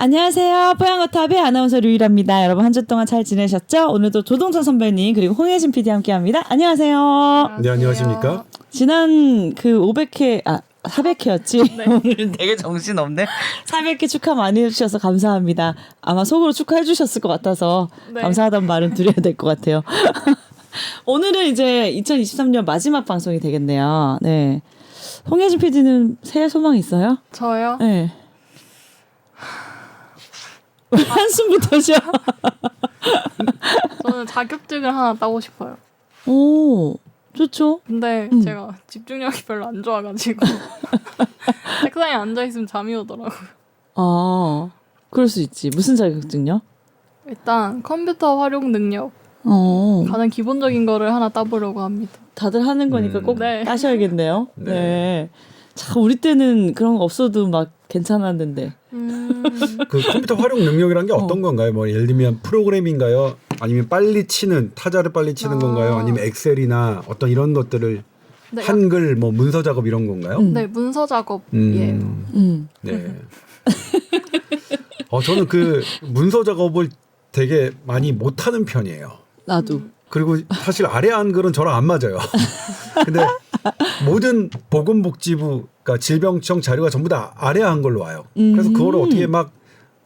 안녕하세요. 뽀양거탑의 아나운서 류일합니다. 여러분 한 주 동안 잘 지내셨죠? 오늘도 조동찬 선배님 그리고 홍혜진 PD 함께합니다. 안녕하세요. 네, 안녕하십니까? 지난 그 500회 400회였지? 네. 오늘은 되게 정신없네. 400회 축하 많이 해주셔서 감사합니다. 아마 속으로 축하해 주셨을 것 같아서 네. 감사하다는 말은 드려야 될 것 같아요. 오늘은 이제 2023년 마지막 방송이 되겠네요. 네. 홍혜진 PD는 새해 소망 있어요? 저요? 네. 한숨부터 쉬어. 저는 자격증을 하나 따고 싶어요. 오, 좋죠. 근데 제가 집중력이 별로 안 좋아가지고 책상에 앉아있으면 잠이 오더라고요. 아, 그럴 수 있지. 무슨 자격증요? 일단 컴퓨터 활용 능력 가장 기본적인 거를 하나 따보려고 합니다. 다들 하는 거니까 꼭 네. 따셔야겠네요. 네. 참 우리 때는 그런 거 없어도 막 괜찮았는데. 그 컴퓨터 활용 능력이란 게 어떤 건가요? 뭐 예를 들면 프로그램인가요? 아니면 빨리 치는 타자를 빨리 치는 건가요? 아니면 엑셀이나 어떤 이런 것들을 네, 한글 뭐 문서 작업 이런 건가요? 네, 문서 작업이에요. 네. 저는 그 문서 작업을 되게 많이 못하는 편이에요. 나도. 그리고 사실 아래 한글은 저랑 안 맞아요. 근데 모든 보건복지부, 그러니까 질병청 자료가 전부 다 아래 한글로 와요. 그래서 그거를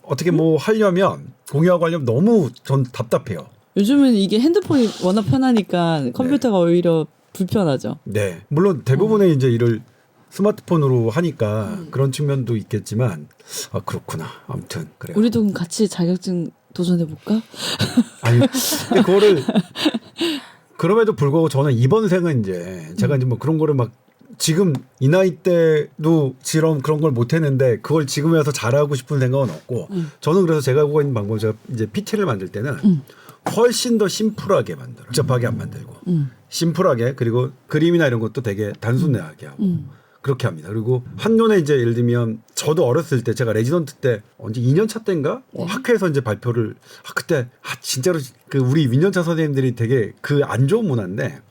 어떻게 뭐 하려면 공유하고 하려면 너무 전 답답해요. 요즘은 이게 핸드폰이 워낙 편하니까 컴퓨터가 오히려 불편하죠. 네, 물론 대부분의 이제 일을 스마트폰으로 하니까 그런 측면도 있겠지만 그렇구나. 아무튼 그래요. 우리도 그럼 같이 자격증 도전해 볼까? 아니, 근데 그거를 그럼에도 불구하고 저는 이번 생은 이제 제가 이제 뭐 그런 거를 막 지금 이 나이 때도 그런 걸 못했는데 그걸 지금에 와서 잘하고 싶은 생각은 없고 저는 그래서 제가 하고 있는 방법은 제가 이제 PT를 만들 때는 훨씬 더 심플하게 만들어요. 복잡하게 안 만들고 심플하게 그리고 그림이나 이런 것도 되게 단순하게 하고 그렇게 합니다. 그리고 한눈에 이제 예를 들면 저도 어렸을 때 제가 레지던트 때 언제 2년 차 때인가 학회에서 이제 발표를 그때 진짜로 그 우리 민년차 선생님들이 되게 그 안 좋은 문화인데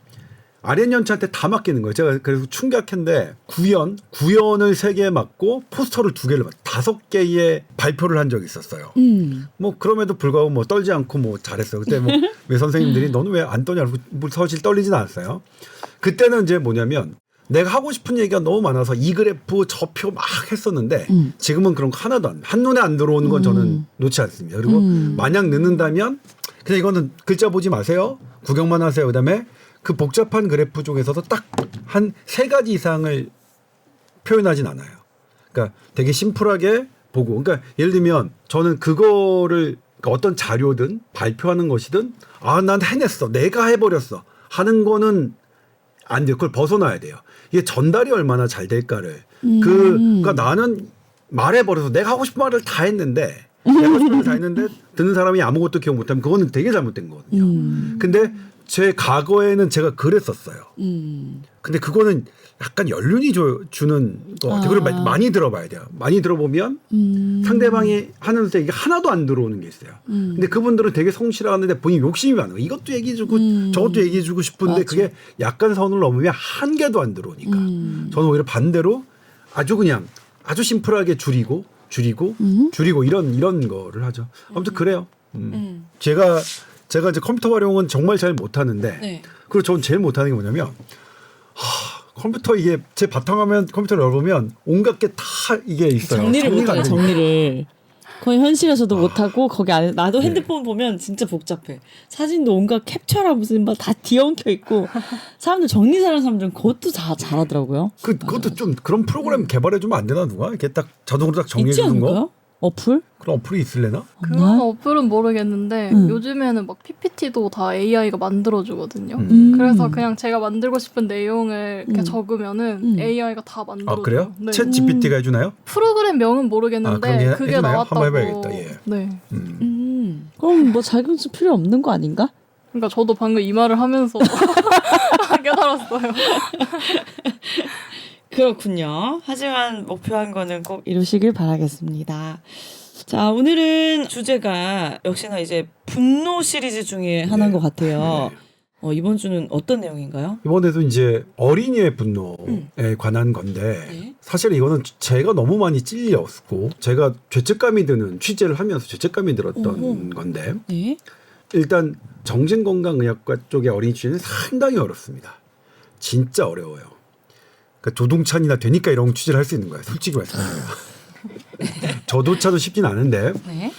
아랫 연차한테 다 맡기는 거예요. 제가 그래서 충격했는데 구연을 3개 맡고 포스터를 2개를 5개의 발표를 한 적이 있었어요. 뭐 그럼에도 불구하고 뭐 떨지 않고 뭐 잘했어요. 그때 뭐 왜 선생님들이 너는 왜 안 떠냐? 뭐 사실 떨리진 않았어요. 그때는 이제 뭐냐면 내가 하고 싶은 얘기가 너무 많아서 이 그래프 저 표 막 했었는데 지금은 그런 거 하나도 한눈에 안 들어오는 건 저는 놓지 않습니다. 그리고 만약 늦는다면 그냥 이거는 글자 보지 마세요. 구경만 하세요. 그다음에 그 복잡한 그래프 중에서도 딱 한 3가지 이상을 표현하진 않아요. 그러니까 되게 심플하게 보고 그러니까 예를 들면 저는 그거를 그러니까 어떤 자료든 발표하는 것이든 난 해냈어. 내가 해버렸어. 하는 거는 안 돼요. 그걸 벗어나야 돼요. 이게 전달이 얼마나 잘 될까를. 그러니까 나는 말해버려서 내가 하고 싶은 말을 다 했는데 내가 하고 싶은 말을 다 했는데 듣는 사람이 아무것도 기억 못하면 그거는 되게 잘못된 거거든요. 근데 제 과거에는 제가 그랬었어요. 근데 그거는 약간 연륜이 주는 것 같아요. 그걸 많이 들어봐야 돼요. 많이 들어보면 상대방이 하는데 이게 하나도 안 들어오는 게 있어요. 근데 그분들은 되게 성실하는데 본인이 욕심이 많아요. 이것도 얘기해주고 저것도 얘기해주고 싶은데 맞아. 그게 약간 선을 넘으면 한 개도 안 들어오니까. 저는 오히려 반대로 아주 심플하게 줄이고 이런 거를 하죠. 아무튼 그래요. 제가 이제 컴퓨터 활용은 정말 잘 못하는데 네. 그리고 저는 제일 못하는 게 뭐냐면 컴퓨터 이게 제 바탕화면 컴퓨터를 열어보면 온갖 게 다 이게 있어요. 정리를 정리가 못해. 안 되니까. 정리를. 거의 현실에서도 못하고 거기 안에 나도 핸드폰 보면 진짜 복잡해. 사진도 온갖 캡처라 무슨 막 다 뒤엉켜 있고 사람들 정리 잘하는 사람들은 그것도 다 잘하더라고요. 그것도 좀 그런 프로그램 개발해 주면 안 되나 누가 이렇게 딱 자동으로 딱 정리해 있지 주는 거? 않을까요? 어플? 그런 어플이 있을래나? 그런 어플은 모르겠는데 요즘에는 막 PPT도 다 AI가 만들어주거든요. 그래서 그냥 제가 만들고 싶은 내용을 이렇게 적으면은 AI가 다 만들어줘요. 그래요? 네. 챗 GPT가 해주나요? 프로그램 명은 모르겠는데 그럼 그게 해주나요? 나왔다고. 한번 해봐야겠다. 예. 네. 그럼 뭐 자격증 필요 없는 거 아닌가? 그러니까 저도 방금 이 말을 하면서 깨달았어요. 그렇군요. 하지만 목표한 거는 꼭 이루시길 바라겠습니다. 자, 오늘은 주제가 역시나 이제 분노 시리즈 중에 하나인 것 같아요. 이번 주는 어떤 내용인가요? 이번에도 이제 어린이의 분노에 관한 건데 네. 사실 이거는 제가 너무 많이 찔렸고 제가 죄책감이 드는 취재를 하면서 죄책감이 들었던 건데 네. 일단 정신건강의학과 쪽의 어린이 취재는 상당히 어렵습니다. 진짜 어려워요. 그러니까 조동찬이나 되니까 이런 취재를 할 수 있는 거예요. 솔직히 말씀드려요. 저조차도 쉽진 않은데 네.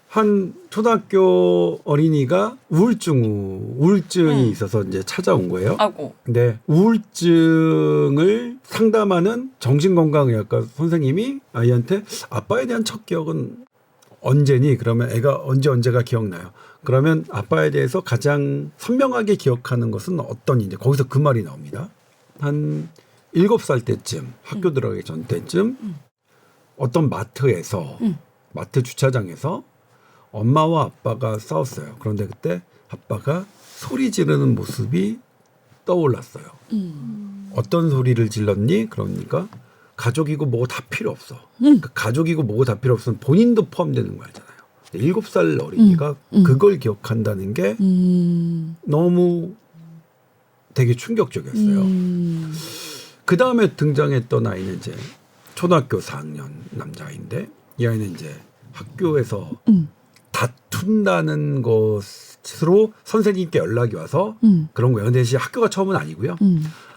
한 초등학교 어린이가 우울증이 있어서 이제 찾아온 거예요. 아고. 근데 우울증을 상담하는 정신건강의학과 선생님이 아이한테 아빠에 대한 첫 기억은 언제니? 그러면 애가 언제가 기억나요. 그러면 아빠에 대해서 가장 선명하게 기억하는 것은 어떠니? 이제 거기서 그 말이 나옵니다. 한 7살 때쯤 학교 들어가기 전 때쯤 어떤 마트에서 마트 주차장에서 엄마와 아빠가 싸웠어요. 그런데 그때 아빠가 소리 지르는 모습이 떠올랐어요. 어떤 소리를 질렀니? 그러니까 가족이고 뭐고 다 필요 없어. 그러니까 가족이고 뭐고 다 필요 없으면 본인도 포함되는 거잖아요. 7살 어린이가 그걸 기억한다는 게 너무 되게 충격적이었어요. 그 다음에 등장했던 아이는 이제 초등학교 4학년 남자아이인데 이 아이는 이제 학교에서 다툰다는 것으로 선생님께 연락이 와서 그런 거예요. 근데 학교가 처음은 아니고요.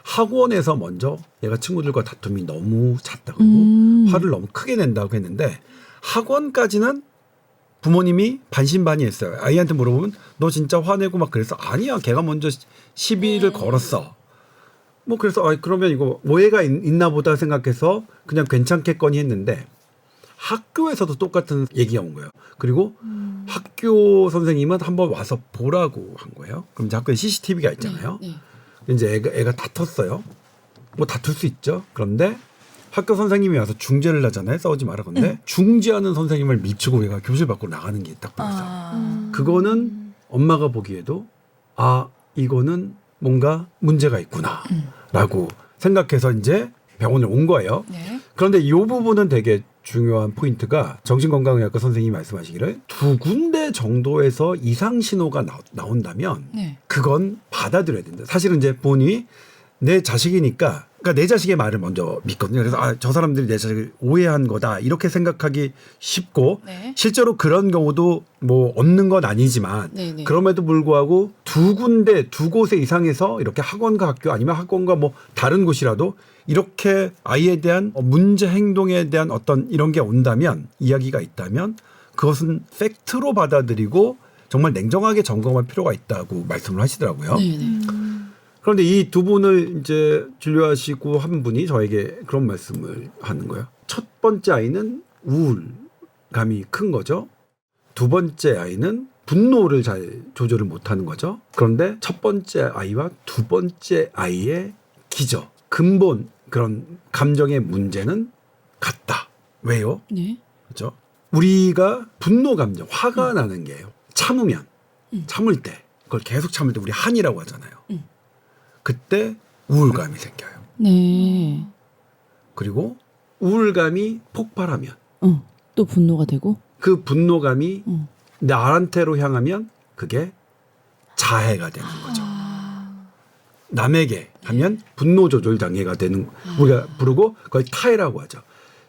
학원에서 먼저 얘가 친구들과 다툼이 너무 잦다 그리고 화를 너무 크게 낸다고 했는데 학원까지는 부모님이 반신반의했어요. 아이한테 물어보면 너 진짜 화내고 막 그래서 아니야 걔가 먼저 시비를 걸었어. 뭐 그래서 그러면 이거 오해가 있나 보다 생각해서 그냥 괜찮겠거니 했는데 학교에서도 똑같은 얘기가 온 거예요. 그리고 학교 선생님은 한번 와서 보라고 한 거예요. 그럼 이제 학교에 CCTV가 있잖아요. 네. 이제 애가 다퉜어요. 뭐 다툴 수 있죠. 그런데 학교 선생님이 와서 중재를 하잖아요. 싸우지 마라. 근데 중재하는 선생님을 밀치고 얘가 교실 밖으로 나가는 게 딱 보였어요. 그거는 엄마가 보기에도 이거는 뭔가 문제가 있구나라고 생각해서 이제 병원에 온 거예요. 네. 그런데 이 부분은 되게 중요한 포인트가 정신건강의학과 선생님이 말씀하시기를 2군데 정도에서 이상 신호가 나온다면 네. 그건 받아들여야 된다. 사실은 이제 부모님이 내 자식이니까 그러니까 내 자식의 말을 먼저 믿거든요. 그래서 저 사람들이 내 자식을 오해한 거다 이렇게 생각하기 쉽고 네. 실제로 그런 경우도 뭐 없는 건 아니지만 네네. 그럼에도 불구하고 2군데 2곳에 이상해서 이렇게 학원과 학교 아니면 학원과 뭐 다른 곳이라도 이렇게 아이에 대한 문제 행동에 대한 어떤 이런 게 온다면 이야기가 있다면 그것은 팩트로 받아들이고 정말 냉정하게 점검할 필요가 있다고 말씀을 하시더라고요. 네네. 그런데 이 두 분을 이제 진료하시고 한 분이 저에게 그런 말씀을 하는 거예요. 첫 번째 아이는 우울감이 큰 거죠. 두 번째 아이는 분노를 잘 조절을 못하는 거죠. 그런데 첫 번째 아이와 두 번째 아이의 기저, 근본 그런 감정의 문제는 같다. 왜요? 네. 그렇죠? 우리가 분노 감정, 화가 나는 게요. 참으면, 참을 때, 그걸 계속 참을 때 우리 한이라고 하잖아요. 그때 우울감이 생겨요. 네. 그리고 우울감이 폭발하면 또 분노가 되고. 그 분노감이 나한테로 향하면 그게 자해가 되는 거죠. 남에게 하면 분노 조절 장애가 되는 우리가 부르고 그걸 타해라고 하죠.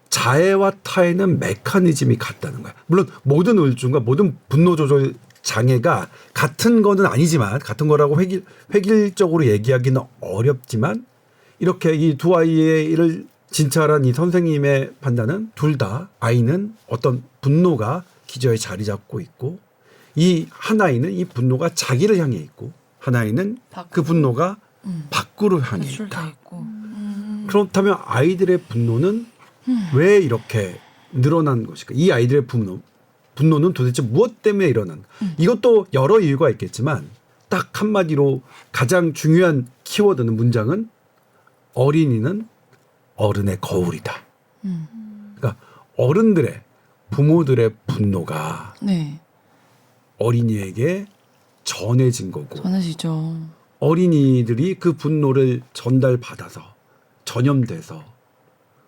자해와 타해는 메커니즘이 같다는 거야. 물론 모든 우울증과 모든 분노 조절 장애가 같은 거는 아니지만 같은 거라고 획일적으로 얘기하기는 어렵지만 이렇게 이 두 아이를 진찰한 이 선생님의 판단은 둘 다 아이는 어떤 분노가 기저에 자리 잡고 있고 이 한 아이는 이 분노가 자기를 향해 있고 한 아이는 그 분노가 밖으로 향해 있다. 있고. 그렇다면 아이들의 분노는 왜 이렇게 늘어난 것일까? 이 아이들의 분노는 도대체 무엇 때문에 일어난? 이것도 여러 이유가 있겠지만 딱 한마디로 가장 중요한 키워드는 문장은 어린이는 어른의 거울이다. 그러니까 어른들의 부모들의 분노가 네. 어린이에게 전해진 거고 전하시죠. 어린이들이 그 분노를 전달받아서 전염돼서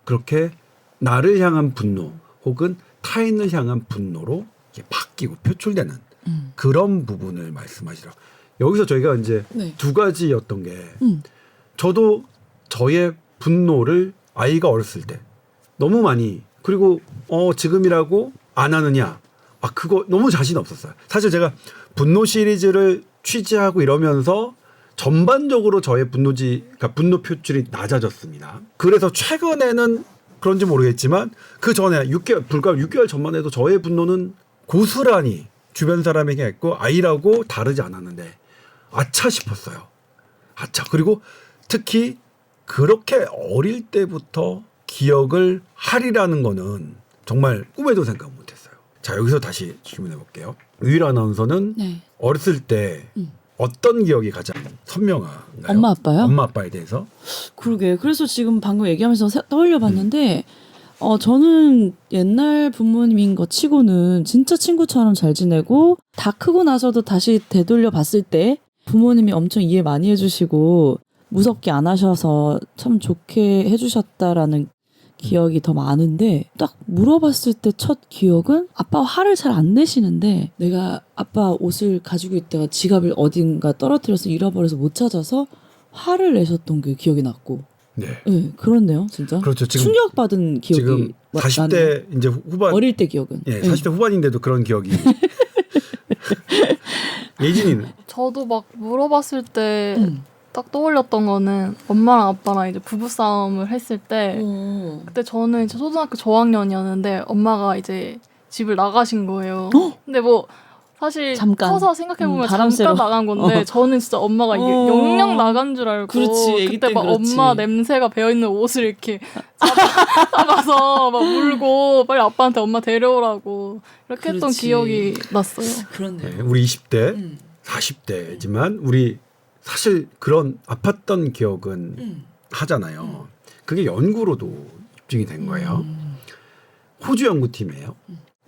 그렇게 나를 향한 분노 혹은 타인을 향한 분노로 이게 바뀌고 표출되는 그런 부분을 말씀하시더라고요. 여기서 저희가 이제 네. 두 가지였던 게 저도 저의 분노를 아이가 어렸을 때 너무 많이 그리고 지금이라고 안 하느냐 그거 너무 자신 없었어요. 사실 제가 분노 시리즈를 취재하고 이러면서 전반적으로 저의 그러니까 분노 표출이 낮아졌습니다. 그래서 최근에는 그런지 모르겠지만 그 전에 불과 6개월 전만 해도 저의 분노는 고스란히 주변 사람에게 했고 아이라고 다르지 않았는데 아차 싶었어요. 아차. 그리고 특히 그렇게 어릴 때부터 기억을 하리라는 거는 정말 꿈에도 생각 못했어요. 자, 여기서 다시 질문해 볼게요. 유일 아나운서는 네. 어렸을 때 어떤 기억이 가장 선명한가요? 엄마 아빠요? 엄마 아빠에 대해서? 그러게. 그래서 지금 방금 얘기하면서 떠올려봤는데 저는 옛날 부모님인 것 치고는 진짜 친구처럼 잘 지내고 다 크고 나서도 다시 되돌려 봤을 때 부모님이 엄청 이해 많이 해주시고 무섭게 안 하셔서 참 좋게 해주셨다라는 기억이 더 많은데 딱 물어봤을 때 첫 기억은 아빠가 화를 잘 안 내시는데 내가 아빠 옷을 가지고 있다가 지갑을 어딘가 떨어뜨려서 잃어버려서 못 찾아서 화를 내셨던 게 기억이 났고 네. 네, 그렇네요, 진짜. 그렇죠. 지금 충격받은 기억이 지금 40대 이제 후반 어릴 때 기억은. 예, 40대 후반인데도 그런 기억이. 예진이는 저도 막 물어봤을 때 딱 떠올렸던 거는 엄마랑 아빠랑 이제 부부 싸움을 했을 때 그때 저는 이제 초등학교 저학년이었는데 엄마가 이제 집을 나가신 거예요. 근데 뭐 사실 잠깐. 커서 생각해보면 바람 쐬러. 잠깐 나간 건데 저는 진짜 엄마가 영영 나간 줄 알고 그렇지, 애기 그때 땐 막 그렇지. 엄마 냄새가 배어있는 옷을 이렇게 잡아서 막 물고 빨리 아빠한테 엄마 데려오라고 이렇게 했던 그렇지. 기억이 났어요. 그렇네요. 네, 우리 20대, 40대지만 우리 사실 그런 아팠던 기억은 하잖아요. 그게 연구로도 입증이 된 거예요. 호주 연구팀이에요.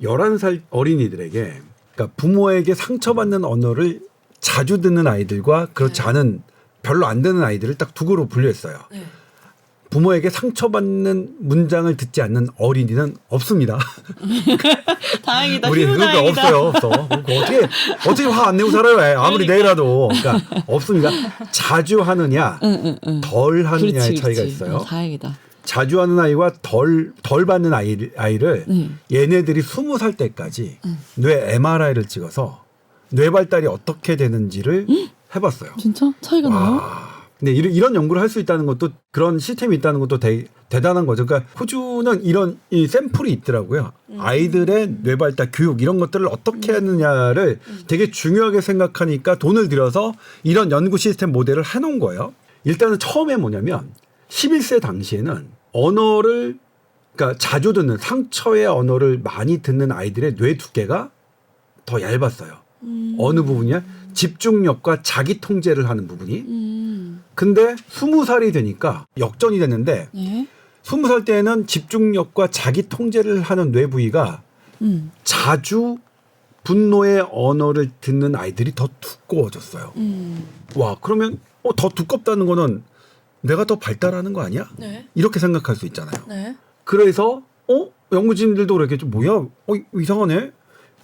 11살 어린이들에게 그러니까 부모에게 상처받는 언어를 자주 듣는 아이들과 그렇지 않은 별로 안 듣는 아이들을 딱 두 그룹으로 분류했어요. 네. 부모에게 상처받는 문장을 듣지 않는 어린이는 없습니다. 다행이다. 우리 휴 그러니까 다행이다. 없어요. 어떻게 화 안 내고 살아요? 아무리 내일라도. 그러니까 없습니다. 자주 하느냐, 덜 하느냐의 차이가 있어요. 다행이다. 자주 하는 아이와 덜 받는 아이를 네. 얘네들이 20살 때까지 뇌 MRI를 찍어서 뇌 발달이 어떻게 되는지를 해봤어요. 진짜 차이가 나요? 와. 근데 이런 연구를 할 수 있다는 것도 그런 시스템이 있다는 것도 대단한 거죠. 그러니까 호주는 이런 이 샘플이 있더라고요. 아이들의 뇌발달 교육 이런 것들을 어떻게 하느냐를 되게 중요하게 생각하니까 돈을 들여서 이런 연구 시스템 모델을 해놓은 거예요. 일단은 처음에 뭐냐면 11세 당시에는 언어를 그러니까 자주 듣는 상처의 언어를 많이 듣는 아이들의 뇌 두께가 더 얇았어요. 어느 부분이야? 집중력과 자기 통제를 하는 부분이. 근데 20살이 되니까 역전이 됐는데 네. 20살 때에는 집중력과 자기 통제를 하는 뇌 부위가 자주 분노의 언어를 듣는 아이들이 더 두꺼워졌어요. 와, 그러면 더 두껍다는 거는 내가 더 발달하는 거 아니야? 네. 이렇게 생각할 수 있잖아요. 네. 그래서 연구진들도 그렇게 좀 뭐야? 이상하네.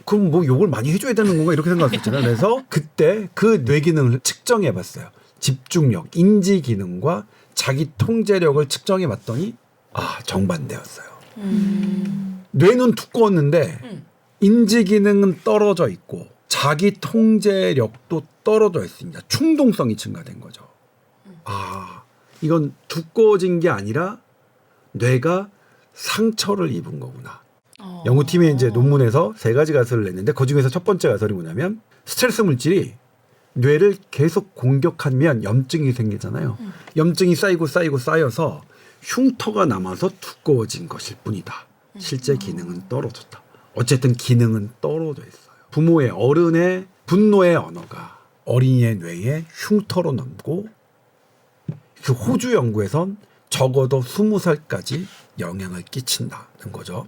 그럼 뭐 욕을 많이 해줘야 되는 건가 이렇게 생각했잖아요. 그래서 그때 그 뇌 기능을 측정해봤어요. 집중력, 인지 기능과 자기 통제력을 측정해봤더니 정반대였어요. 뇌는 두꺼웠는데 인지 기능은 떨어져 있고 자기 통제력도 떨어져 있습니다. 충동성이 증가된 거죠. 이건 두꺼워진 게 아니라 뇌가 상처를 입은 거구나. 연구팀의 이제 논문에서 3가지 가설을 냈는데 그 중에서 첫 번째 가설이 뭐냐면 스트레스 물질이 뇌를 계속 공격하면 염증이 생기잖아요. 염증이 쌓여서 흉터가 남아서 두꺼워진 것일 뿐이다. 실제 기능은 떨어졌다. 어쨌든 기능은 떨어져 있어요. 부모의 어른의 분노의 언어가 어린이의 뇌에 흉터로 남고 그 호주 연구에선 적어도 20살까지 영향을 끼친다는 거죠.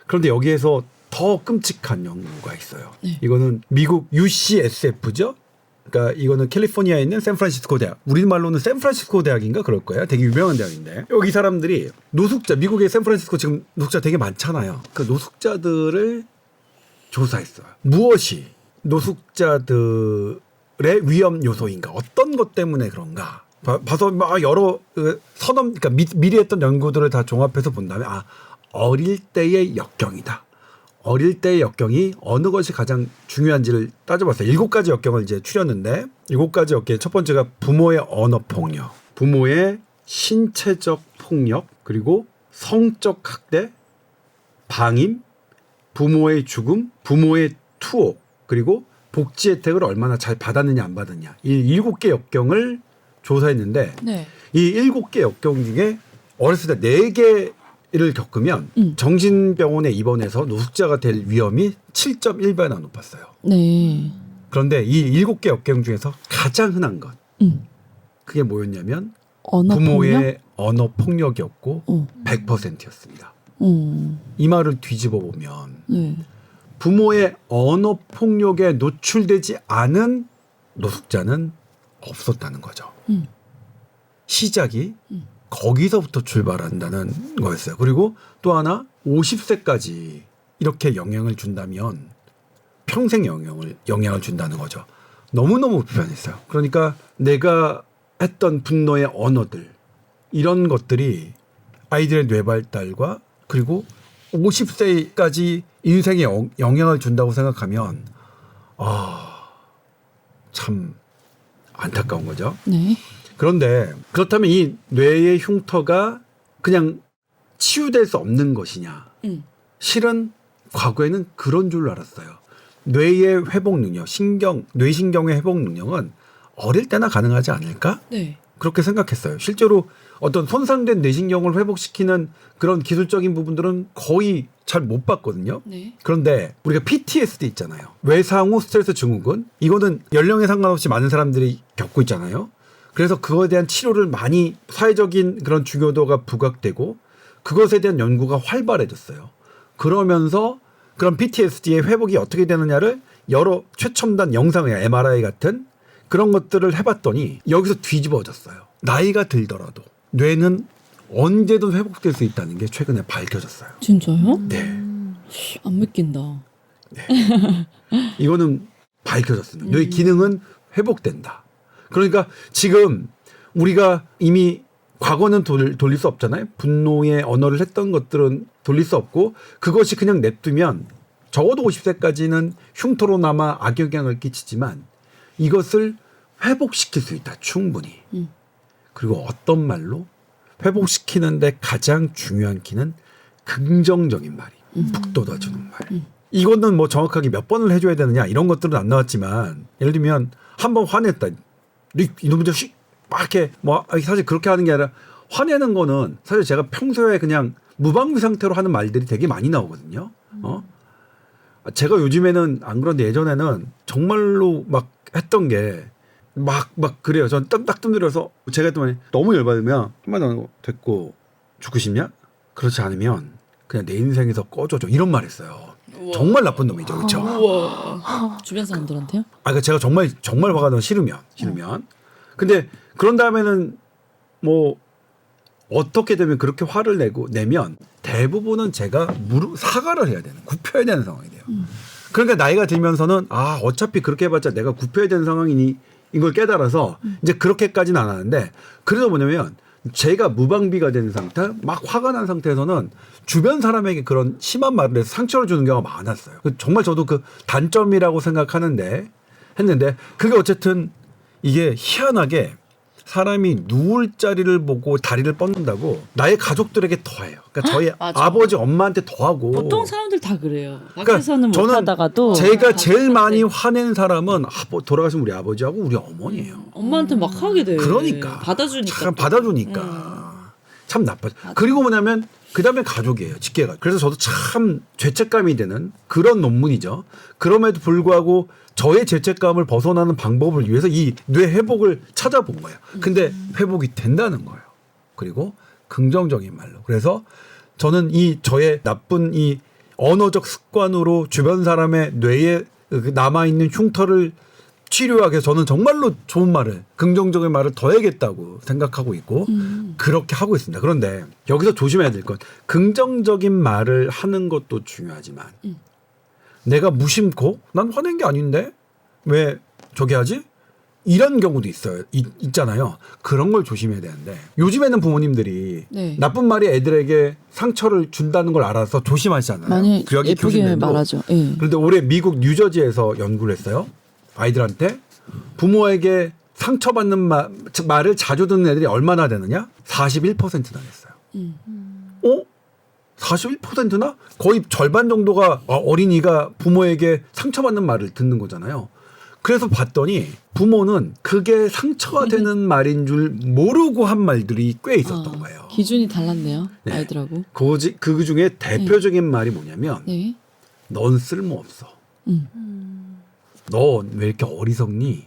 그런데 여기에서 더 끔찍한 연구가 있어요. 네. 이거는 미국 UCSF죠. 그러니까 이거는 캘리포니아에 있는 샌프란시스코 대학. 우리말로는 샌프란시스코 대학인가 그럴 거예요. 되게 유명한 대학인데. 여기 사람들이 노숙자, 미국의 샌프란시스코 지금 노숙자 되게 많잖아요. 그 노숙자들을 조사했어요. 무엇이 노숙자들의 위험 요소인가? 어떤 것 때문에 그런가? 봐서 막 여러 그러니까 미리 했던 연구들을 다 종합해서 본다면 어릴 때의 역경이다. 어릴 때의 역경이 어느 것이 가장 중요한지를 따져봤어요. 7가지 역경을 이제 추렸는데 7가지 역경 첫 번째가 부모의 언어 폭력, 부모의 신체적 폭력, 그리고 성적 학대, 방임, 부모의 죽음, 부모의 투옥, 그리고 복지 혜택을 얼마나 잘 받았느냐 안 받았냐. 이 7개 역경을 조사했는데 네. 이 7개 역경 중에 어렸을 때 4개를 겪으면 정신병원에 입원해서 노숙자가 될 위험이 7.1배나 높았어요. 네. 그런데 이 7개 역경 중에서 가장 흔한 것 그게 뭐였냐면 언어 부모의 폭력? 언어 폭력이었고 100%였습니다. 이 말을 뒤집어 보면 네. 부모의 언어 폭력에 노출되지 않은 노숙자는 없었다는 거죠. 시작이 거기서부터 출발한다는 거였어요. 그리고 또 하나 50세까지 이렇게 영향을 준다면 평생 영향을 준다는 거죠. 너무너무 불편했어요. 그러니까 내가 했던 분노의 언어들 이런 것들이 아이들의 뇌발달과 그리고 50세까지 인생에 영향을 준다고 생각하면 참 안타까운 거죠. 네. 그런데 그렇다면 이 뇌의 흉터가 그냥 치유될 수 없는 것이냐? 실은 과거에는 그런 줄 알았어요. 뇌의 회복 능력, 뇌신경의 회복 능력은 어릴 때나 가능하지 않을까? 네. 그렇게 생각했어요. 실제로 어떤 손상된 뇌신경을 회복시키는 그런 기술적인 부분들은 거의 잘 못 봤거든요. 네. 그런데 우리가 PTSD 있잖아요. 외상 후 스트레스 증후군. 이거는 연령에 상관없이 많은 사람들이 겪고 있잖아요. 그래서 그거에 대한 치료를 많이 사회적인 그런 중요도가 부각되고 그것에 대한 연구가 활발해졌어요. 그러면서 그런 PTSD의 회복이 어떻게 되느냐를 여러 최첨단 영상의 MRI 같은 그런 것들을 해봤더니 여기서 뒤집어졌어요. 나이가 들더라도 뇌는 언제든 회복될 수 있다는 게 최근에 밝혀졌어요. 진짜요? 네. 안 믿긴다. 이거는 밝혀졌습니다. 뇌의 기능은 회복된다. 그러니까 지금 우리가 이미 과거는 돌릴 수 없잖아요. 분노의 언어를 했던 것들은 돌릴 수 없고 그것이 그냥 냅두면 적어도 50세까지는 흉터로 남아 악영향을 끼치지만 이것을 회복시킬 수 있다. 충분히. 그리고 어떤 말로 회복시키는데 가장 중요한 키는 긍정적인 말이 푹 돋아주는 말. 이거는 뭐 정확하게 몇 번을 해줘야 되느냐 이런 것들은 안 나왔지만 예를 들면 한 번 화냈다. 이놈들 막 이렇게 뭐 사실 그렇게 하는 게 아니라 화내는 거는 사실 제가 평소에 그냥 무방비 상태로 하는 말들이 되게 많이 나오거든요. 제가 요즘에는 안 그런데 예전에는 정말로 막 했던 게 막 그래요. 전 딱 뜸들여서 제가 또 너무 열받으면 한마디 됐고 죽고 싶냐? 그렇지 않으면 그냥 내 인생에서 꺼져줘 이런 말 했어요. 우와. 정말 나쁜 놈이죠. 그렇죠? 우와. 주변 사람들한테요? 그러니까 제가 정말 화가 나면 싫으면. 근데 그런 다음에는 뭐 어떻게 되면 그렇게 화를 내면 대부분은 제가 사과를 해야 되는 굽혀야 되는 상황이 돼요. 그러니까 나이가 들면서는 어차피 그렇게 해봤자 내가 굽혀야 되는 상황이니 이걸 깨달아서 이제 그렇게까지는 안 하는데 그래서 뭐냐면 제가 무방비가 된 상태 막 화가 난 상태에서는 주변 사람에게 그런 심한 말을 해서 상처를 주는 경우가 많았어요. 정말 저도 그 단점이라고 생각하는데 했는데 그게 어쨌든 이게 희한하게 사람이 누울 자리를 보고 다리를 뻗는다고 나의 가족들에게 더해요. 그러니까 저희 아버지 엄마한테 더하고 보통 사람들 다 그래요. 그러니까 밖에서는 저는 못하다가도 제가 제일 많이 화낸 사람은 돌아가신 우리 아버지하고 우리 어머니예요. 엄마한테 막 하게 돼요. 그러니까 받아주니까. 참 받아주니까 참 나빠져. 그리고 뭐냐면 그다음에 가족이에요. 직계가. 그래서 저도 참 죄책감이 되는 그런 논문이죠. 그럼에도 불구하고 저의 죄책감을 벗어나는 방법을 위해서 이 뇌 회복을 찾아본 거예요. 근데 회복이 된다는 거예요. 그리고 긍정적인 말로. 그래서 저는 저의 나쁜 이 언어적 습관으로 주변 사람의 뇌에 남아있는 흉터를 치료하기 위해서 저는 정말로 좋은 말을 긍정적인 말을 더해야겠다고 생각하고 있고 그렇게 하고 있습니다. 그런데 여기서 조심해야 될 건 긍정적인 말을 하는 것도 중요하지만 내가 무심코 난 화낸 게 아닌데 왜 저기 하지? 이런 경우도 있어요. 있잖아요. 그런 걸 조심해야 되는데 요즘에는 부모님들이 네. 나쁜 말이 애들에게 상처를 준다는 걸 알아서 조심하시잖아요. 많이 여기 예쁘게 교수님도. 말하죠. 예. 그런데 올해 미국 뉴저지에서 연구를 했어요. 아이들한테 부모에게 상처받는 말을 자주 듣는 애들이 얼마나 되느냐? 41%나 됐어요. 어? 41%나? 거의 절반 정도가 어린이가 부모에게 상처받는 말을 듣는 거잖아요. 그래서 봤더니 부모는 그게 상처가 되는 말인 줄 모르고 한 말들이 꽤 있었던 거예요. 기준이 달랐네요. 네. 아이들하고. 그 중에 대표적인 말이 뭐냐면 네. 넌 쓸모없어. 넌 왜 이렇게 어리석니?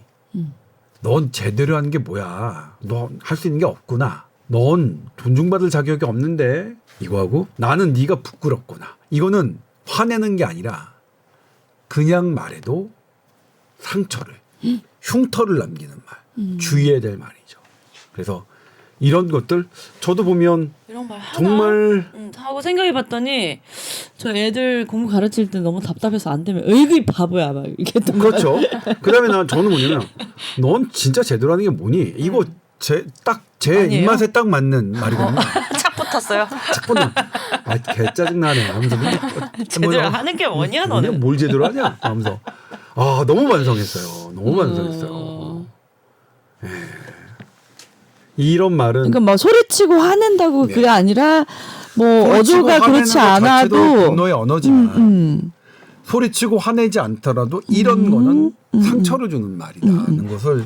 넌 제대로 하는 게 뭐야? 넌 할 수 있는 게 없구나. 넌 존중받을 자격이 없는데 이거하고 나는 네가 부끄럽구나. 이거는 화내는 게 아니라 그냥 말해도 상처를 흉터를 남기는 말. 주의해야 될 말이죠. 그래서 이런 것들 저도 보면 이런 말 하나? 정말 하고 생각해봤더니 저 애들 공부 가르칠 때 너무 답답해서 안 되면 으이그 바보야 막 이렇게 했던 거 그렇죠. 그다음에 저는 뭐냐면 넌 진짜 제대로 하는 게 뭐니? 이거 제 아니에요? 입맛에 딱 맞는 말이거든요. 착 붙었어요. 자꾸는 개 짜증 나네. 하면서 제대로 하는 게 뭐냐 너는. 뭘 제대로 하냐? 하면서 너무 반성했어요. 너무 반성했어요. 예. 이런 말은 그러니까 뭐 소리치고 화낸다고 네. 그게 아니라 뭐 소리치고 어조가 그렇지 화내는 것 자체도 않아도 분노의 언어지만 소리치고 화내지 않더라도 이런 거는 상처를 주는 말이다는 것을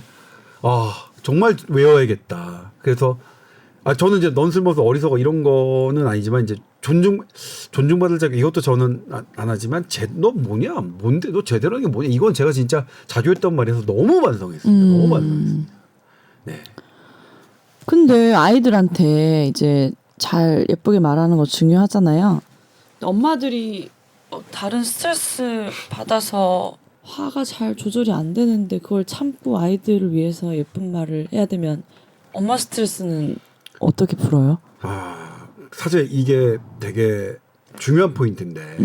정말 외워야겠다. 그래서 저는 이제 넌 쓸모없어 어리석어 이런 거는 아니지만 이제 존중받을 자격 이것도 저는 안 하지만 너 뭐냐 뭔데 너 제대로 하는 게 뭐냐 이건 제가 진짜 자주 했던 말이어서 너무 반성했습니다. 너무 반성했습니다. 네. 근데 아이들한테 이제 잘 예쁘게 말하는 거 중요하잖아요. 엄마들이 다른 스트레스 받아서 화가 잘 조절이 안 되는데 그걸 참고 아이들을 위해서 예쁜 말을 해야 되면 엄마 스트레스는 어떻게 풀어요? 사실 이게 되게 중요한 포인트인데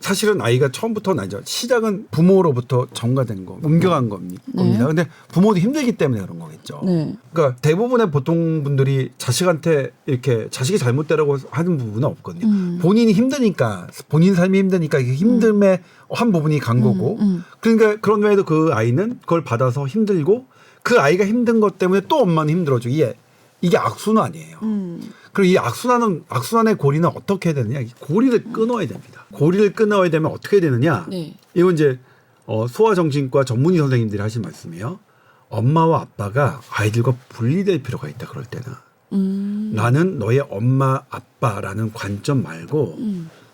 사실은 아이가 처음부터는 아니죠. 시작은 부모로부터 전가된 거, 옮겨간 겁니다. 근데 부모도 힘들기 때문에 그런 거겠죠. 네. 그러니까 대부분의 보통 분들이 자식한테 이렇게 자식이 잘못되라고 하는 부분은 없거든요. 본인이 힘드니까 본인 삶이 힘드니까 이게 힘듦의 한 부분이 간 거고 그러니까 그런 외에도 그 아이는 그걸 받아서 힘들고 그 아이가 힘든 것 때문에 또 엄마는 힘들어져. 이게 악순환 아니에요. 그리고 이 악순환의 고리는 어떻게 해야 되느냐? 고리를 끊어야 됩니다. 고리를 끊어야 되면 어떻게 되느냐? 네. 이건 이제 소아정신과 전문의 선생님들이 하신 말씀이에요. 엄마와 아빠가 아이들과 분리될 필요가 있다. 그럴 때는 나는 너의 엄마 아빠라는 관점 말고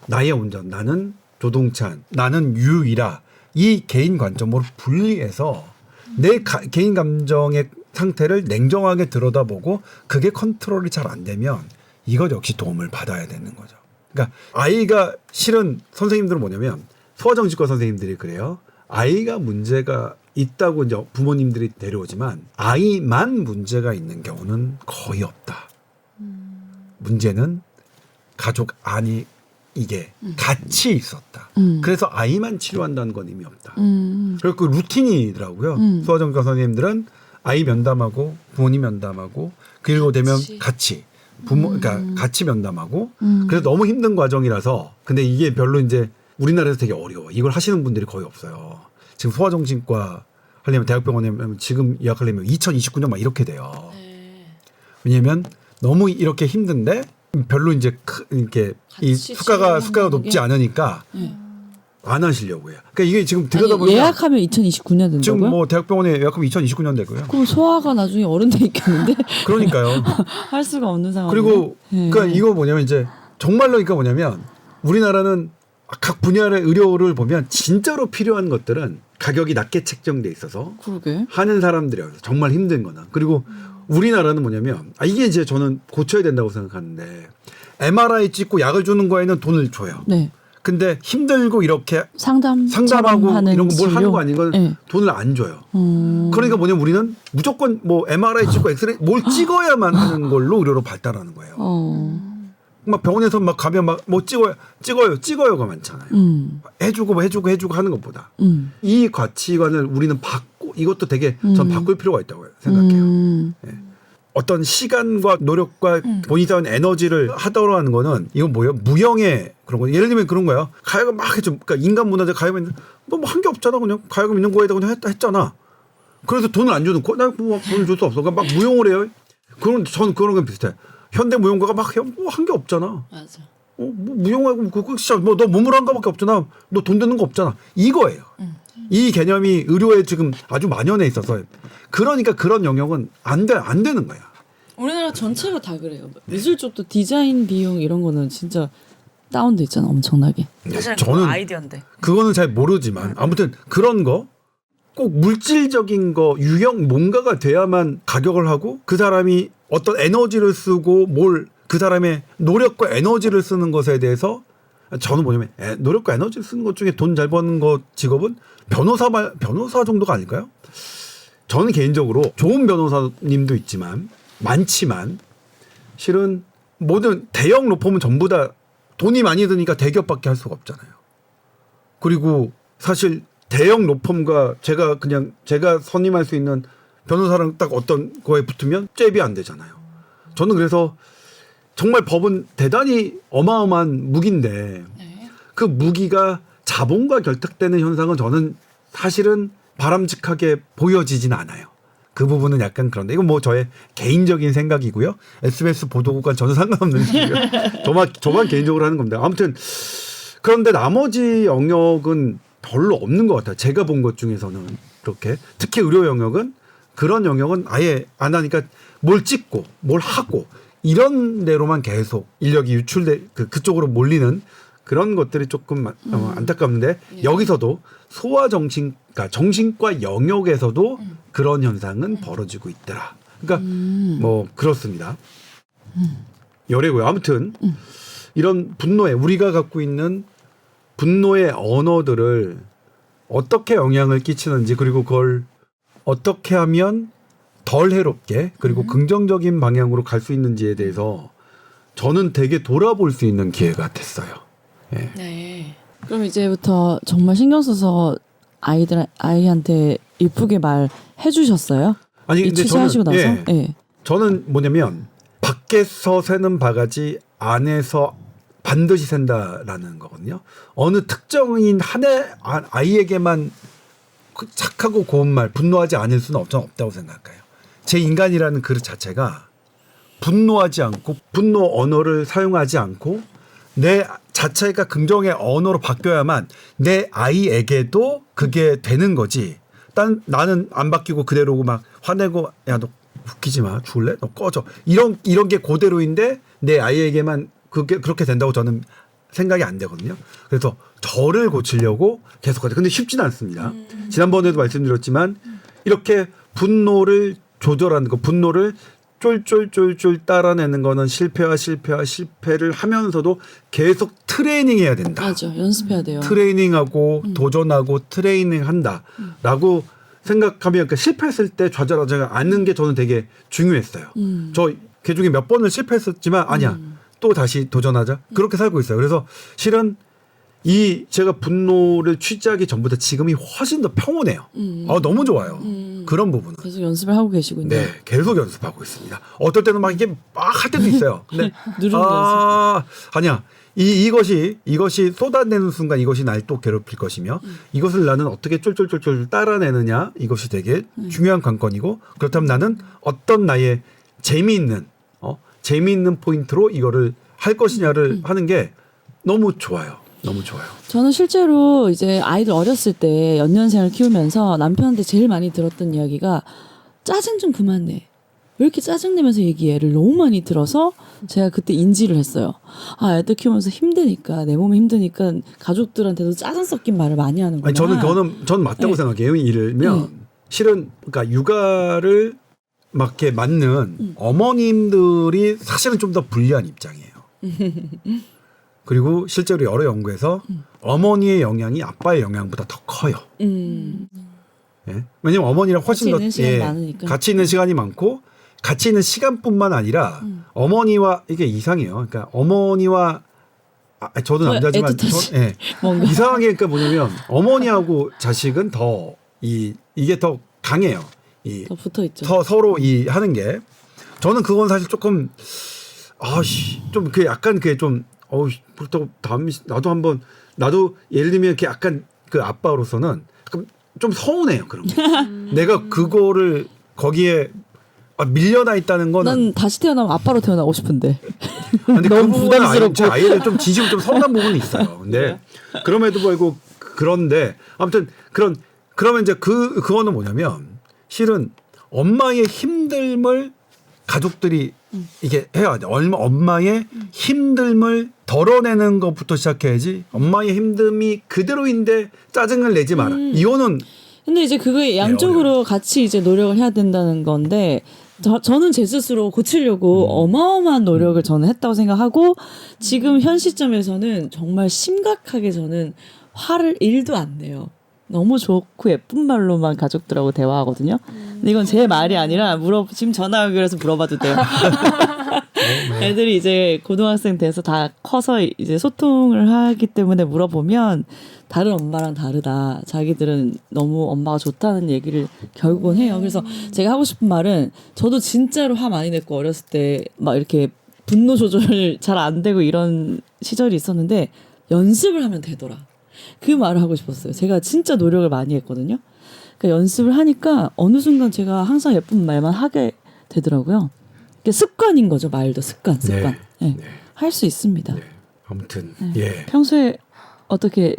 나의 운전, 나는 조동찬, 나는 유이라 이 개인 관점으로 분리해서 내 개인 감정의 상태를 냉정하게 들여다보고 그게 컨트롤이 잘 안 되면 이것 역시 도움을 받아야 되는 거죠. 그러니까 아이가 실은 선생님들은 뭐냐면 소아정신과 선생님들이 그래요. 아이가 문제가 있다고 이제 부모님들이 데려오지만 아이만 문제가 있는 경우는 거의 없다. 문제는 가족 안이 이게 같이 있었다. 그래서 아이만 치료한다는 건 의미 없다. 그리고 그 루틴이더라고요. 소아정신과 선생님들은 아이 면담하고 부모님 면담하고 그리고 되면 같이 그러니까 같이 면담하고 그래서 너무 힘든 과정이라서 근데 이게 별로 이제 우리나라에서 되게 어려워. 이걸 하시는 분들이 거의 없어요. 지금 소아정신과 하려면 대학병원에 지금 예약하려면 2029년 막 이렇게 돼요. 왜냐하면 너무 이렇게 힘든데 별로 이제 이렇게 이 수가가 높지 않으니까 안 하시려고 해요. 그러니까 이게 지금 들여다보면 예약하면 2029년 된다고요? 지금 뭐 대학병원에 예약하면 2029년 되고요. 그럼 소아가 나중에 어른 돼 있겠는데 그러니까요. 할 수가 없는 상황. 그리고 그러니까 이거 뭐냐면 이제 정말로 그러니까 뭐냐면 우리나라는 각 분야의 의료를 보면 진짜로 필요한 것들은 가격이 낮게 책정돼 있어서 그러게. 하는 사람들이요. 정말 힘든 거나. 그리고 우리나라는 뭐냐면 이게 이제 저는 고쳐야 된다고 생각하는데 MRI 찍고 약을 주는 거에는 돈을 줘요. 네. 근데 힘들고 이렇게 상담하고 하는 이런 거 뭘 하는 거 진료? 아닌 건 네. 돈을 안 줘요. 그러니까 뭐냐면 우리는 무조건 뭐 MRI 찍고 엑스레이 뭘 찍어야만 하는 걸로 의료로 발달하는 거예요. 막 병원에서 막 가면 막 뭐 찍어요가 많잖아요. 해주고 하는 것보다 이 가치관을 우리는 이것도 되게 전 바꿀 필요가 있다고 생각해요. 예. 어떤 시간과 노력과 본인이 쌓은 에너지를 하도록 하는 거는 이건 뭐예요? 무형의 그런 거. 예를 들면 그런 거예요. 가야금 막 해줘. 그러니까 인간 문화재 가야금 너뭐 한 게 없잖아. 그냥 가야금 있는 거에다 그냥 했잖아. 그래서 돈을 안 주는 거. 나뭐 돈을 줄 수 없어. 그러니까 막 무용을 해요. 그런 전 그런 건 비슷해. 현대 무용가가 막 뭐 한 게 없잖아. 맞아. 뭐 무용하고 그거 진짜 뭐너 몸을 한 거밖에 없잖아. 너 돈 드는 거 없잖아. 이거예요. 이 개념이 의료에 지금 아주 만연해 있어서 그러니까 그런 영역은 안 되는 거야. 우리나라 전체가 다 그래요. 미술 쪽도 디자인 비용 이런 거는 진짜 다운돼 있잖아, 엄청나게. 사실 저는 아이디어인데. 그거는 잘 모르지만 아무튼 그런 거 꼭 물질적인 거 유형 뭔가가 돼야만 가격을 하고 그 사람이 어떤 에너지를 쓰고 뭘 그 사람의 노력과 에너지를 쓰는 것에 대해서 저는 뭐냐면 노력과 에너지를 쓰는 것 중에 돈 잘 버는 것 직업은 변호사 정도가 아닐까요? 저는 개인적으로 좋은 변호사님도 있지만 많지만 실은 모든 대형 로펌은 전부 다 돈이 많이 드니까 대기업밖에 할 수가 없잖아요. 그리고 사실 대형 로펌과 제가 선임할 수 있는 변호사랑 딱 어떤 거에 붙으면 잽이 안 되잖아요. 저는 그래서 정말 법은 대단히 어마어마한 무기인데 그 무기가 자본과 결탁되는 현상은 저는 사실은 바람직하게 보여지진 않아요. 그 부분은 약간 그런데 이건 뭐 저의 개인적인 생각이고요. SBS 보도국과 전혀 상관없는 얘기고요. 저만 개인적으로 하는 겁니다. 아무튼 그런데 나머지 영역은 별로 없는 것 같아요. 제가 본 것 중에서는 그렇게 특히 의료 영역은 그런 영역은 아예 안 하니까 뭘 찍고 뭘 하고 이런 데로만 계속 인력이 그쪽으로 몰리는 그런 것들이 조금 안타깝는데 여기서도 소아정신과 정신과 영역에서도 그런 현상은 벌어지고 있더라. 그러니까 뭐 그렇습니다. 열애고요. 아무튼 이런 우리가 갖고 있는 분노의 언어들을 어떻게 영향을 끼치는지 그리고 그걸 어떻게 하면 덜 해롭게 그리고 긍정적인 방향으로 갈 수 있는지에 대해서 저는 되게 돌아볼 수 있는 기회가 됐어요. 예. 네. 그럼 이제부터 정말 신경 써서 아이한테 이쁘게 말해 주셨어요? 아니 이 근데 취재하시고 나서? 예. 저는 뭐냐면 밖에서 새는 바가지 안에서 반드시 샌다라는 거거든요. 어느 특정인 아이에게만 착하고 고운 말, 분노하지 않을 수는 없다고 생각해요. 제 인간이라는 그릇 자체가 분노하지 않고 분노 언어를 사용하지 않고 내 자체가 긍정의 언어로 바뀌어야만 내 아이에게도 그게 되는 거지. 나는 안 바뀌고 그대로고 막 화내고 야 너 웃기지 마 죽을래? 너 꺼져. 이런 게 그대로인데 내 아이에게만 그렇게 된다고 저는 생각이 안 되거든요. 그래서 저를 고치려고 계속하죠. 근데 쉽지는 않습니다. 지난번에도 말씀드렸지만 이렇게 분노를 조절하는 거, 분노를 쫄쫄쫄쫄 따라내는 거는 실패를 하면서도 계속 트레이닝해야 된다. 맞아. 연습해야 돼요. 트레이닝하고 도전하고 트레이닝한다라고 생각하면 그러니까 실패했을 때 좌절하지 않는 게 저는 되게 중요했어요. 저 그 중에 몇 번을 실패했었지만 아니야. 또 다시 도전하자. 그렇게 살고 있어요. 그래서 실은 제가 분노를 취재하기 전보다 지금이 훨씬 더 평온해요. 너무 좋아요. 그런 부분은. 계속 연습을 하고 계시군요. 네, 계속 연습하고 있습니다. 어떨 때는 막 이게 막 할 때도 있어요. 근데 누르는 연습. 아니야. 이것이 쏟아내는 순간 이것이 날 또 괴롭힐 것이며 이것을 나는 어떻게 쫄쫄쫄쫄 따라내느냐 이것이 되게 중요한 관건이고 그렇다면 나는 어떤 나의 재미있는 포인트로 이거를 할 것이냐를 하는 게 너무 좋아요. 너무 좋아요. 저는 실제로 이제 아이들 어렸을 때 연년생을 키우면서 남편한테 제일 많이 들었던 이야기가 짜증 좀 그만 내. 왜 이렇게 짜증내면서 얘기해를 너무 많이 들어서 제가 그때 인지를 했어요. 애들 키우면서 힘드니까 내 몸이 힘드니까 가족들한테도 짜증 섞인 말을 많이 하는구나. 아니, 저는 맞다고 생각해요. 이를면 실은 그러니까 육아를 맞게 맞는 어머님들이 사실은 좀 더 불리한 입장이에요. 그리고 실제로 여러 연구에서 어머니의 영향이 아빠의 영향보다 더 커요. 예? 왜냐면 어머니랑 훨씬 더 같이 있는 시간이 많고 같이 있는 시간뿐만 아니라 어머니와 이게 이상해요. 그러니까 어머니와 저도 남자지만 이상하게 그러니까 뭐냐면 어머니하고 자식은 더 이게 더 강해요. 이 더 붙어 있죠. 서로 이 하는 게 저는 그건 사실 조금 좀 그 약간 그게 좀 그렇다고 다음 나도 한번 나도 예를 들면 이렇게 약간 그 아빠로서는 약간 좀 서운해요 그런 게. 내가 그거를 거기에 밀려나 있다는 거는 난 다시 태어나면 아빠로 태어나고 싶은데. 근데 너무 그 부분은 부담스럽고. 제 아이를 좀 진심으로 좀 서운한 부분이 있어요. 근데 그럼에도 불구하고 그런데 아무튼 그러면 이제 그거는 뭐냐면 실은 엄마의 힘듦을 가족들이 이게 해야 돼. 엄마의 힘듦을 덜어내는 것부터 시작해야지. 엄마의 힘듦이 그대로인데 짜증을 내지 마라. 이거는 근데 이제 그게 양쪽으로 같이 이제 노력을 해야 된다는 건데 저는 제 스스로 고치려고 어마어마한 노력을 저는 했다고 생각하고 지금 현 시점에서는 정말 심각하게 저는 화를 1도 안 내요. 너무 좋고 예쁜 말로만 가족들하고 대화하거든요. 근데 이건 제 말이 아니라 지금 전화 연결해서 물어봐도 돼요. 애들이 이제 고등학생 돼서 다 커서 이제 소통을 하기 때문에 물어보면 다른 엄마랑 다르다. 자기들은 너무 엄마가 좋다는 얘기를 결국은 해요. 그래서 제가 하고 싶은 말은 저도 진짜로 화 많이 냈고 어렸을 때 막 이렇게 분노 조절 잘 안 되고 이런 시절이 있었는데 연습을 하면 되더라. 그 말을 하고 싶었어요. 제가 진짜 노력을 많이 했거든요. 그러니까 연습을 하니까 어느 순간 제가 항상 예쁜 말만 하게 되더라고요. 그게 습관인 거죠. 말도 습관. 네. 할 수 있습니다. 네. 아무튼 네. 평소에 어떻게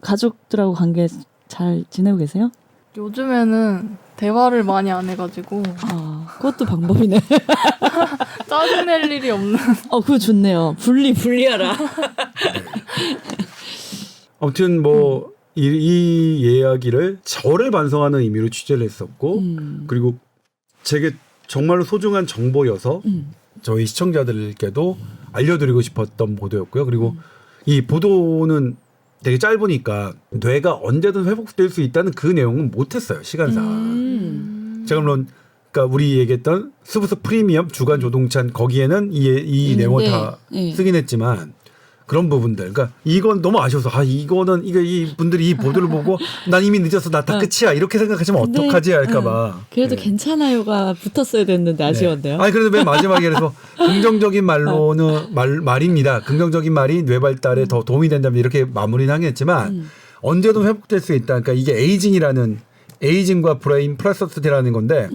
가족들하고 관계 잘 지내고 계세요? 요즘에는 대화를 많이 안 해가지고 그것도 방법이네. 짜증낼 일이 없는. 그거 좋네요. 분리하라. 아무튼 뭐 이 이야기를 저를 반성하는 의미로 취재를 했었고 그리고 제게 정말로 소중한 정보여서 저희 시청자들께도 알려드리고 싶었던 보도였고요. 그리고 이 보도는 되게 짧으니까 뇌가 언제든 회복될 수 있다는 그 내용은 못했어요. 시간상. 제가 물론 그러니까 우리 얘기했던 스브스 프리미엄 주간 조동찬 거기에는 이 내용을 다 쓰긴 했지만 그런 부분들. 그러니까 이건 너무 아쉬워서 이거는 이 분들이 이 보도를 보고 난 이미 늦었어. 나 다 끝이야. 이렇게 생각하시면 어떡하지 할까 봐. 그래도 괜찮아요가 붙었어야 됐는데 아쉬웠네요. 아니 그래도 맨 마지막에 그래서 긍정적인 말로는 말입니다. 긍정적인 말이 뇌 발달에 더 도움이 된다면 이렇게 마무리는 하겠지만 언제든 회복될 수 있다. 그러니까 이게 에이징과 브레인 플라스티라는 건데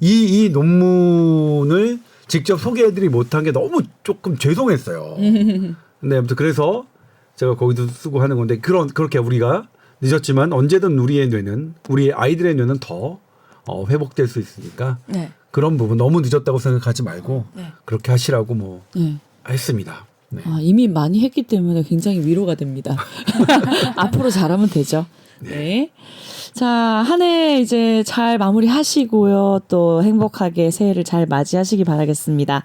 이 논문을 직접 소개해드리지 못한 게 너무 조금 죄송했어요. 근데 아무튼 그래서 제가 거기도 쓰고 하는 건데 그렇게 우리가 늦었지만 언제든 우리 아이들의 뇌는 더 회복될 수 있으니까 그런 부분 너무 늦었다고 생각하지 말고 그렇게 하시라고 했습니다. 네. 이미 많이 했기 때문에 굉장히 위로가 됩니다. 앞으로 잘하면 되죠. 네. 자, 한 해 이제 잘 마무리하시고요. 또 행복하게 새해를 잘 맞이하시기 바라겠습니다.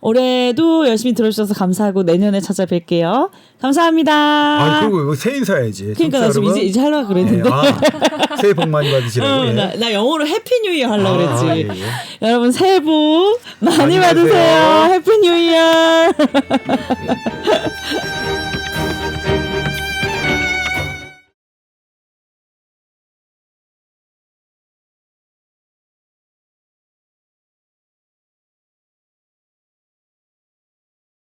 올해도 열심히 들어주셔서 감사하고 내년에 찾아뵐게요. 감사합니다. 그리고 이거 새해 인사해야지. 그러니까 나 지금 이제 하려고 그랬는데. 새해 복 많이 받으시라고. 나 영어로 해피 뉴 이어 하려고 그랬지. 예. 여러분 새해 복 많이 받으세요. 해피 뉴 이어.